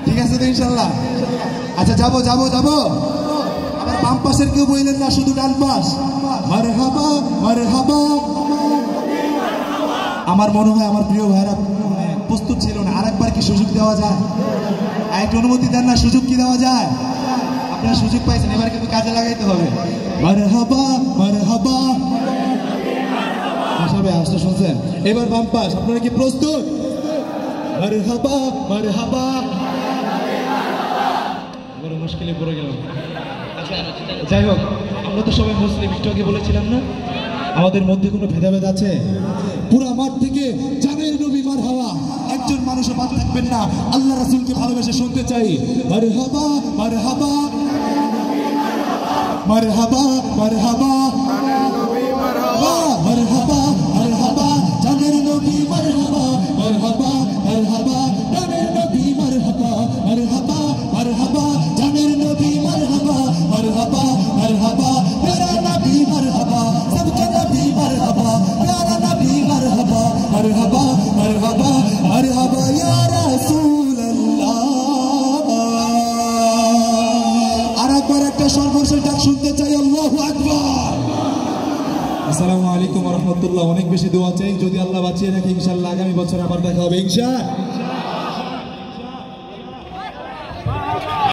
ঠিক আছে তো ইনশাল্লাহ? আচ্ছা যাবো যাবো যাবো। আবার বাম পাশের কেউ বললেন না, শুধু ডান পাশ। মারহাবা মারহাবা। আমার মনে হয় আমার প্রিয় ভাইরা প্রস্তুত ছিল না। আরেকবার কি সুযোগ দেওয়া যায়? একটু অনুমতি দেন না, সুযোগ কি দেওয়া যায়? আপনারা সুযোগ পাইছেন, এবার কিন্তু কাজে লাগাইতে হবে। মারহাবা মারহাবা। আসলে শুনছেন? এবার বাম পাশ, আপনারা কি প্রস্তুত? মারহাবা মারহাবা। বড় মুশকিলে পড়ে গেলাম। আচ্ছা যাই হোক, আমরা তো সবাই মুসলিম, একটু আগে বলেছিলাম না? আমাদের মধ্যে কোনো ভেদাভেদ আছে? পুরো মাঠ থেকে জানের নবী মারহাবা, একজন মানুষও বাদ থাকবেন না। আল্লাহ রাসূলকে ভালোবেসে শুনতে চাই মারহাবা মারহাবা মারহাবা মারহাবা মারহাবা মারহাবা জানের নবী মারহাবা মারহাবা মারহাবা জানের নবী মারহাবা মারহাবা মারহাবা জানের নবী মারহাবা মারহাবা মারহাবা প্যারা নবী মারহাবা সবকা নবী মারহাবা প্যারা নবী মারহাবা মারহাবা মারহাবা মারহাবা ইয়া রাসূলুল্লাহ। আরেকবার একটা সর্বশেষ ডাক শুনতে চাই, আল্লাহু আকবার। আসসালামু আলাইকুম ওয়া রাহমাতুল্লাহ। অনেক বেশি দোয়া চাই, যদি আল্লাহ বাঁচিয়ে রাখে ইনশাআল্লাহ আগামী বছর আবার দেখা হবে ইনশাআল্লাহ।